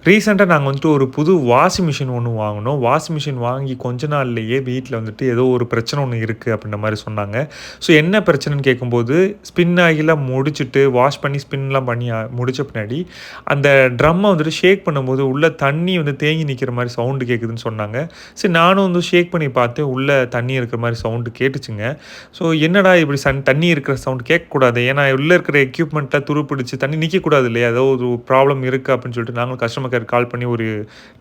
ரீசென்ட்டா நாங்க வந்துட்டு ஒரு புது வாஷிங் மிஷின் ஒண்ணு வாங்குனோம். வாஷிங் மிஷின் வாங்கி கொஞ்ச நாள்லயே வீட்ல வந்துட்டு ஏதோ ஒரு பிரச்சனை ஒண்ணு இருக்கு அப்டின்ற மாரி சொன்னாங்க. ஸோ என்ன பிரச்சனைன்னு கேட்கும்போது, ஸ்பின் ஆகிலாம் முடிச்சுட்டு வாஷ் பண்ணி ஸ்பின்லாம் பண்ணி முடிச்ச பின்னாடி, அந்த ட்ரம்ம வந்துட்டு ஷேக் பண்ணும்போது உள்ள தண்ணி வந்து தேங்கி நிக்கிற மாரி சவுண்ட் கேட்குதுன்னு சொன்னாங்க. சரி நானும் வந்து ஷேக் பண்ணி பார்த்தேன். உள்ள தண்ணி இருக்கிற மாரி சவுண்ட் கேட்டுச்சுங்க. ஸோ என்னடா இப்படி தண்ணி இருக்கிற சவுண்ட் கேட்கக்கூடாது. ஏன்னா உள்ள இருக்கிற எக்யூப்மெண்ட்லாம் துருப்பிடிச்சு தண்ணி நிக்கக்கூடாது இல்லையா? ஏதோ ஒரு ப்ராப்ளம் இருக்கு அப்படின்னு சொல்லிட்டு நாங்களும் கஸ்டமர் கேர் கால் பண்ணி ஒரு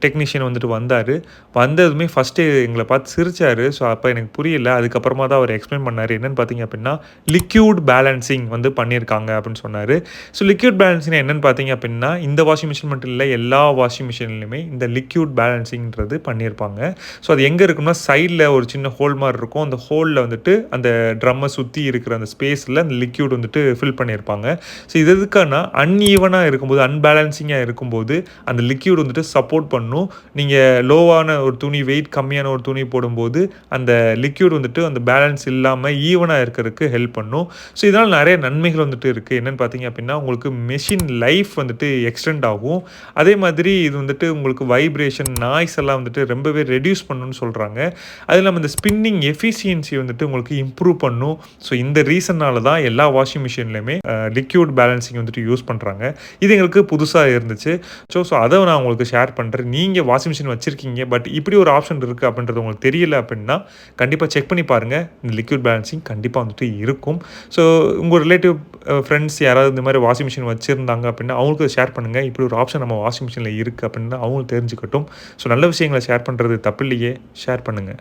டெக்னீஷியன் வந்துட்டு வந்தாரு. வந்ததுமே ஃபர்ஸ்ட்டு எங்கள பார்த்து சிரிச்சாரு. ஸோ அப்ப எனக்கு புரியல. அதுக்கப்புறமா தான் அவர் எக்ஸ்ப்ளைன் பண்ணாரு. என்னன்னு பார்த்தீங்க அப்படின்னா, லிக்யூட் பேலன்சிங் வந்து பண்ணியிருக்காங்க அப்படின்னு சொன்னாரு. ஸோ லிக்யூட் பேலன்சிங்னா என்னன்னு பார்த்தீங்க அப்படின்னா, இந்த வாஷிங் மிஷின் மட்டும் இல்ல, எல்லா வாஷிங் மிஷின்லயுமே இந்த லிக்யூட் பேலன்சிங்ன்றது பண்ணியிருப்பாங்க. ஸோ அது எங்க இருக்கும்னா, சைட்ல ஒரு சின்ன ஹோல் மாரி இருக்கும். அந்த ஹோல்ல வந்துட்டு அந்த ட்ரம்ம சுத்தி இருக்கிற அந்த ஸ்பேஸ்ல அந்த லிக்யூட் வந்துட்டு ஃபில் பண்ணியிருப்பாங்க. ஸோ இது எதுக்கான்னா, அன்ஈவனா இருக்கும்போது, அன்பேலன்சிங்கா இருக்கும்போது, அந்த லிக்யூட் வந்துட்டு சப்போர்ட் பண்ணும். நீங்க லோவான ஒரு துணி, வெயிட் கம்மியான ஒரு துணி போடும்போது, அந்த லிக்யூட் வந்துட்டு அந்த பேலன்ஸ் இல்லாம ஈவனா இருக்கறதுக்கு ஹெல்ப் பண்ணும். ஸோ இதனால நெறைய நன்மைகள் வந்துட்டு இருக்கு. என்னன்னு பார்த்தீங்க அப்படின்னா, உங்களுக்கு மெஷின் லைஃப் வந்துட்டு எக்ஸ்டெண்ட் ஆகும். அதே மாதிரி இது வந்துட்டு உங்களுக்கு வைப்ரேஷன், நாய்ஸ் எல்லாம் வந்துட்டு ரொம்பவே ரெடியூஸ் பண்ணும்னு சொல்றாங்க. அது இல்லாம இந்த ஸ்பின்னிங் எஃபிஷியன்சி வந்துட்டு உங்களுக்கு இம்ப்ரூவ் பண்ணும். ஸோ இந்த ரீசன்னால தான் எல்லா வாஷிங் மிஷின்லயுமே லிக்யூட் பேலன்சிங் வந்துட்டு யூஸ் பண்றாங்க. இது எங்களுக்கு புதுசா இருந்துச்சு. ஸோ அத நான் உங்களுக்கு ஷேர் பண்றேன். நீங்க வாஷிங் மிஷின் வச்சிருக்கீங்க. பட் இப்படி ஒரு ஆப்ஷன் இருக்கு அப்படின்றது உங்களுக்கு தெரியல அப்படின்னா, கண்டிப்பா செக் பண்ணி பாருங்க. இந்த லிக்விட் பேலன்சிங் கண்டிப்பா வந்துட்டு இருக்கும். ஸோ உங்க ரிலேட்டிவ் ஃப்ரெண்ட்ஸ் யாராவது இந்த மாரி வாஷிங் மிஷின் வச்சிருந்தாங்க அப்படின்னா, அவங்களுக்கு ஷேர் பண்ணுங்க. இப்படி ஒரு ஆப்ஷன் நம்ம வாஷிங் மிஷின்ல இருக்கு அப்படின்னு அவங்களும் தெரிஞ்சுக்கட்டும். ஸோ நல்ல விஷயங்கள ஷேர் பண்றது தப்பில்லையே. ஷேர் பண்ணுங்க.